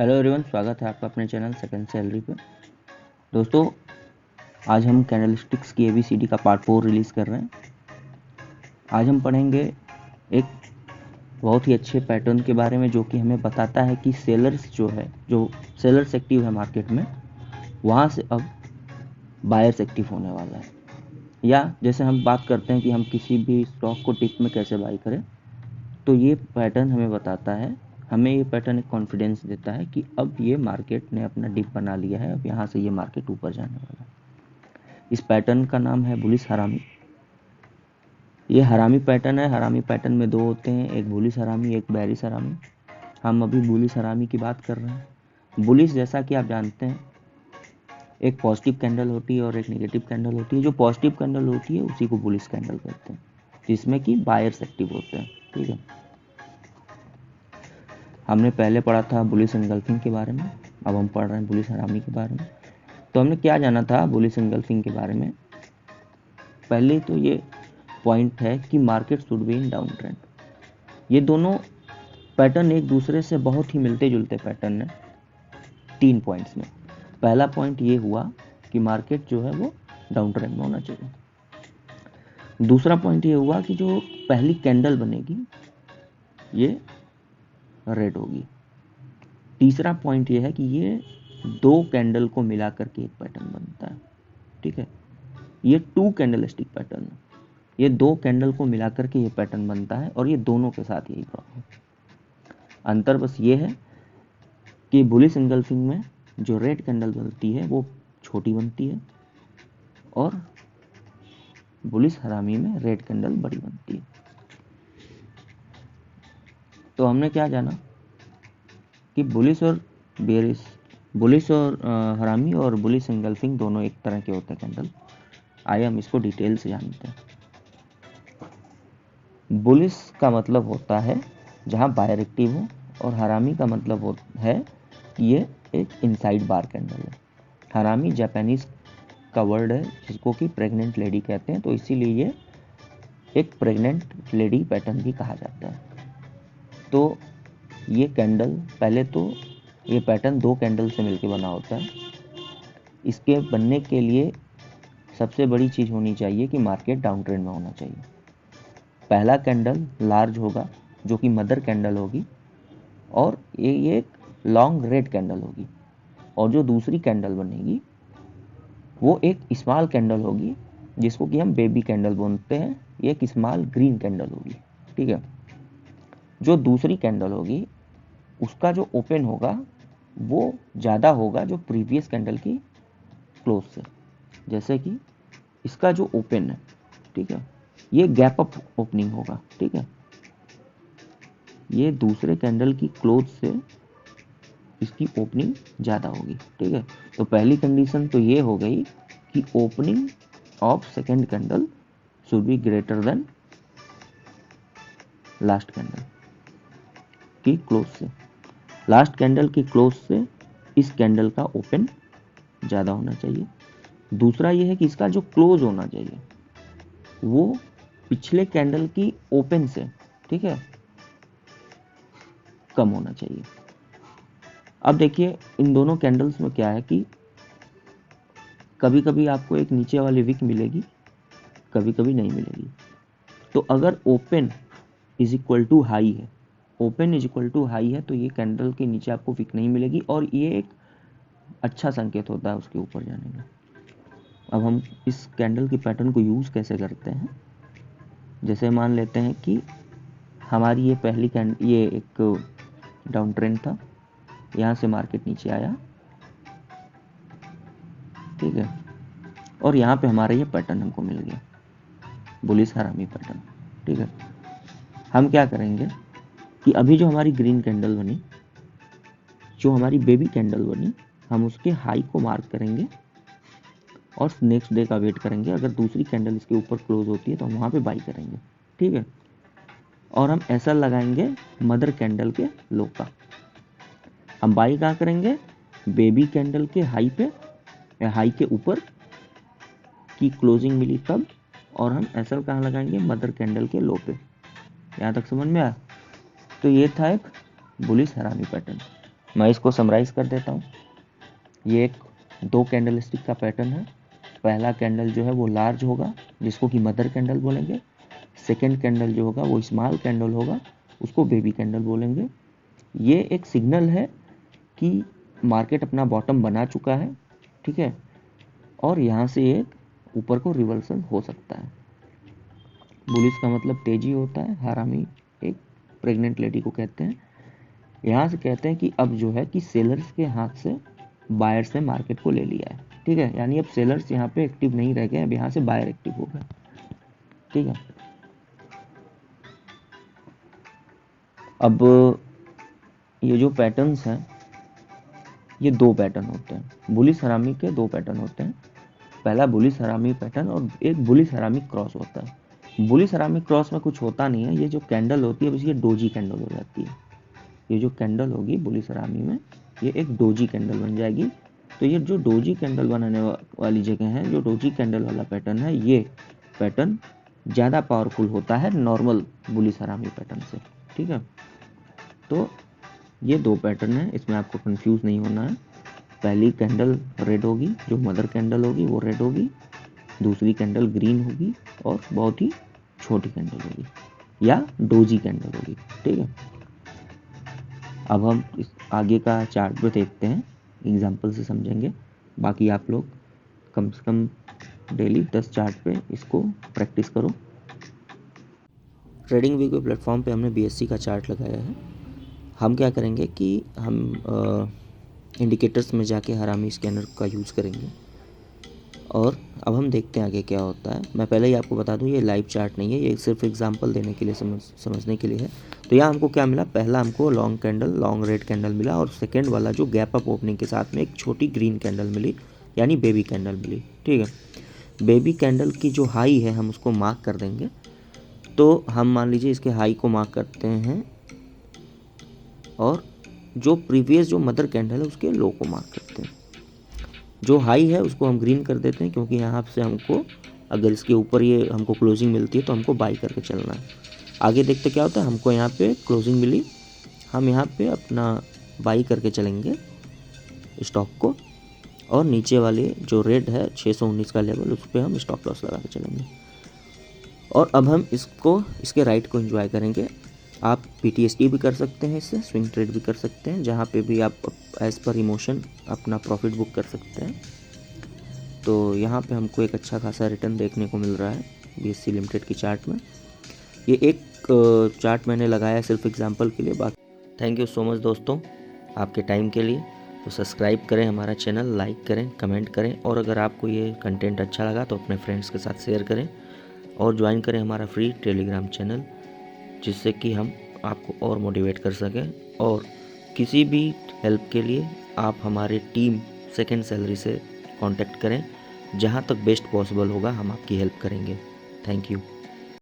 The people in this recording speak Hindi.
हेलो एवरीवन, स्वागत है आपका अपने चैनल सेकंड सैलरी पे। दोस्तों, आज हम कैंडलस्टिक्स की ABCD का पार्ट 4 रिलीज़ कर रहे हैं। आज हम पढ़ेंगे एक बहुत ही अच्छे पैटर्न के बारे में जो कि हमें बताता है कि सेलर्स जो सेलर्स एक्टिव है मार्केट में, वहाँ से अब बायर्स एक्टिव होने वाला है। या जैसे हम बात करते हैं कि हम किसी भी स्टॉक को टिप में कैसे बाई करें, तो ये पैटर्न हमें बताता है, हमें ये पैटर्न एक कॉन्फिडेंस देता है कि अब ये मार्केट ने अपना डिप बना लिया है, अब यहाँ से ये मार्केट ऊपर जाने वाला है। इस पैटर्न का नाम है बुलिश हरामी। ये हरामी पैटर्न है। हरामी पैटर्न में दो होते हैं, एक बुलिश हरामी, एक बेरिश हरामी। हम अभी बुलिश हरामी की बात कर रहे हैं। बुलिश, जैसा कि आप जानते हैं, एक पॉजिटिव कैंडल होती है और एक नेगेटिव कैंडल होती है। जो पॉजिटिव कैंडल होती है उसी को बुलिश कैंडल कहते हैं, जिसमें कि बायर्स एक्टिव होते हैं। ठीक है, हमने पहले पढ़ा था बुलिश एंगल्फिंग के बारे में, अब हम पढ़ रहे हैं बुलिश हरामी के बारे में। तो हमने क्या जाना था बुलिश एंगल्फिंग के बारे में? पहले तो ये पॉइंट है कि market should be in down trend. ये दोनों पैटर्न एक दूसरे से बहुत ही मिलते जुलते पैटर्न है 3 पॉइंट्स में। पहला पॉइंट ये हुआ कि मार्केट जो है वो डाउन ट्रेंड में होना चाहिए। दूसरा पॉइंट ये हुआ कि जो पहली कैंडल बनेगी ये रेड होगी। तीसरा पॉइंट ये है कि ये दो कैंडल को मिला करके एक पैटर्न बनता है। ठीक है, ये 2 कैंडलस्टिक पैटर्न है। ये दो कैंडल को मिला करके ये पैटर्न बनता है और ये दोनों के साथ यही प्रॉब्लम। अंतर बस ये है कि बुलिश एंगल्फिंग में जो रेड कैंडल बनती है वो छोटी बनती है और बुलिश हरामी में रेड कैंडल बड़ी बनती है। तो हमने क्या जाना कि बुलिश और हरामी और बुलिश एंगल्फिंग दोनों एक तरह के होते हैं कैंडल। आइए हम इसको डिटेल से जानते हैं। बुलिश का मतलब होता है जहां बायर एक्टिव हो, और हरामी का मतलब है कि ये एक इनसाइड बार कैंडल है। हरामी जापानीज का वर्ड है जिसको कि प्रेग्नेंट लेडी कहते हैं, तो इसीलिए ये एक प्रेग्नेंट लेडी पैटर्न भी कहा जाता है। तो ये कैंडल, पहले तो ये पैटर्न 2 कैंडल से मिलकर बना होता है। इसके बनने के लिए सबसे बड़ी चीज़ होनी चाहिए कि मार्केट डाउन ट्रेंड में होना चाहिए। पहला कैंडल लार्ज होगा जो कि मदर कैंडल होगी, और ये एक लॉन्ग रेड कैंडल होगी, और जो दूसरी कैंडल बनेगी वो एक स्मॉल कैंडल होगी जिसको कि हम बेबी कैंडल बोलते हैं। ये एक स्मॉल ग्रीन कैंडल होगी। ठीक है, जो दूसरी कैंडल होगी उसका जो ओपन होगा वो ज़्यादा होगा जो प्रीवियस कैंडल की क्लोज से। जैसे कि इसका जो ओपन है, ठीक है, ये गैप अप ओपनिंग होगा। ठीक है, ये दूसरे कैंडल की क्लोज से इसकी ओपनिंग ज़्यादा होगी। ठीक है, तो पहली कंडीशन तो ये हो गई कि opening of second candle should be greater than last candle की क्लोज से। लास्ट कैंडल की क्लोज से इस कैंडल का ओपन ज़्यादा होना चाहिए। दूसरा ये है कि इसका जो क्लोज होना चाहिए वो पिछले कैंडल की ओपन से, ठीक है, कम होना चाहिए। अब देखिए इन दोनों कैंडल्स में क्या है कि कभी कभी आपको एक नीचे वाली विक मिलेगी, कभी कभी नहीं मिलेगी। तो अगर open is equal to high है, open is equal to high है, तो ये कैंडल के नीचे आपको विक नहीं मिलेगी, और ये एक अच्छा संकेत होता है उसके ऊपर जाने का। अब हम इस कैंडल की पैटर्न को यूज़ कैसे करते हैं? जैसे मान लेते हैं कि हमारी ये पहली ये एक डाउन ट्रेंड था, यहाँ से मार्केट नीचे आया, ठीक है, और यहाँ पे हमारा ये पैटर्न हमको मिल गया, बुलिश हरामी पैटर्न। ठीक है, हम क्या करेंगे कि अभी जो हमारी ग्रीन कैंडल बनी, जो हमारी बेबी कैंडल बनी, हम उसके हाई को मार्क करेंगे और नेक्स्ट डे का वेट करेंगे। अगर दूसरी कैंडल इसके ऊपर क्लोज होती है तो हम वहाँ पे बाई करेंगे। ठीक है, और हम ऐसा लगाएंगे मदर कैंडल के लो का। हम बाई कहाँ करेंगे? बेबी कैंडल के हाई पे, या हाई के ऊपर की क्लोजिंग मिली तब, और हम एसएल कहाँ लगाएंगे? मदर कैंडल के लो पे। यहाँ तक समझ में आया? तो ये था एक बुलिश हरामी पैटर्न। मैं इसको समराइज़ कर देता हूँ। ये एक 2 कैंडलस्टिक का पैटर्न है। पहला कैंडल जो है वो लार्ज होगा, जिसको कि मदर कैंडल बोलेंगे। सेकेंड कैंडल जो होगा वो स्मॉल कैंडल होगा, उसको बेबी कैंडल बोलेंगे। ये एक सिग्नल है कि मार्केट अपना बॉटम बना चुका है, ठीक है, और यहाँ से एक ऊपर को रिवर्सल हो सकता है। बुलिश का मतलब तेजी होता है, हरामी एक प्रेग्नेंट लेडी को कहते हैं। यहाँ से कहते हैं कि अब जो है कि सेलर्स के हाथ से बायर्स ने मार्केट को ले लिया है, ठीक है, यानी अब सेलर्स यहाँ पे एक्टिव नहीं रह गए, अब यहाँ से बायर एक्टिव हो गए, ठीक है। अब ये जो पैटर्न्स हैं ये 2 पैटर्न होते हैं। बुलिश हरामी के 2 पैटर्न होते हैं। पहला बुलिश हरामी पैटर्न और एक बुलिश हरामी क्रॉस होता है। बुलिश हरामी क्रॉस में कुछ होता नहीं है, ये जो कैंडल होती है बस ये डोजी कैंडल हो जाती है। ये जो कैंडल होगी बुलिश हरामी में ये एक डोजी कैंडल बन जाएगी। तो ये जो डोजी कैंडल बनाने वाली जगह है, जो डोजी कैंडल वाला पैटर्न है, ये पैटर्न ज़्यादा पावरफुल होता है नॉर्मल बुलिश हरामी पैटर्न से, ठीक है। तो ये 2 पैटर्न है, इसमें आपको कंफ्यूज नहीं होना है। पहली कैंडल रेड होगी, जो मदर कैंडल होगी वो रेड होगी। दूसरी कैंडल ग्रीन होगी और बहुत ही छोटी कैंडल होगी या डोजी कैंडल होगी, ठीक है। अब हम इस आगे का चार्ट पे देखते हैं, एग्जांपल से समझेंगे। बाकी आप लोग कम से कम डेली 10 चार्ट पे इसको प्रैक्टिस करो। ट्रेडिंग व्यू के प्लेटफॉर्म पे हमने BSC का चार्ट लगाया है। हम क्या करेंगे कि हम इंडिकेटर्स में जाके हरामी स्कैनर का यूज़ करेंगे और अब हम देखते हैं आगे क्या होता है। मैं पहले ही आपको बता दूं ये लाइव चार्ट नहीं है, ये सिर्फ एग्जांपल देने के लिए समझने के लिए है। तो यहाँ हमको क्या मिला, पहला हमको long candle, long red candle मिला और सेकेंड वाला जो गैप अप ओपनिंग के साथ में एक छोटी ग्रीन कैंडल मिली, यानी बेबी कैंडल मिली, ठीक है। बेबी कैंडल की जो हाई है हम उसको मार्क कर देंगे। तो हम मान लीजिए इसके हाई को मार्क करते हैं और जो प्रीवियस जो मदर कैंडल है उसके लो को मार्क करते हैं। जो हाई है उसको हम ग्रीन कर देते हैं, क्योंकि यहाँ से हमको अगर इसके ऊपर ये हमको क्लोजिंग मिलती है तो हमको बाई करके चलना है। आगे देखते क्या होता है, हमको यहाँ पे क्लोजिंग मिली, हम यहाँ पे अपना बाई करके चलेंगे स्टॉक को, और नीचे वाले जो रेड है 619 का लेवल उस पर हम स्टॉप लॉस लगा के चलेंगे। और अब हम इसको इसके राइट को एंजॉय करेंगे। आप PTSD भी कर सकते हैं, इससे स्विंग ट्रेड भी कर सकते हैं, जहाँ पे भी आप एज़ पर इमोशन अपना प्रॉफिट बुक कर सकते हैं। तो यहाँ पे हमको एक अच्छा खासा रिटर्न देखने को मिल रहा है BSC लिमिटेड की चार्ट में। ये एक चार्ट मैंने लगाया सिर्फ एग्जांपल के लिए। बाकी थैंक यू सो मच दोस्तों आपके टाइम के लिए। तो सब्सक्राइब करें हमारा चैनल, लाइक करें, कमेंट करें, और अगर आपको ये कंटेंट अच्छा लगा तो अपने फ्रेंड्स के साथ शेयर करें और ज्वाइन करें हमारा फ्री टेलीग्राम चैनल, जिससे कि हम आपको और मोटिवेट कर सकें। और किसी भी हेल्प के लिए आप हमारे टीम सेकंड सैलरी से कांटेक्ट करें, जहां तक बेस्ट पॉसिबल होगा हम आपकी हेल्प करेंगे। Thank you.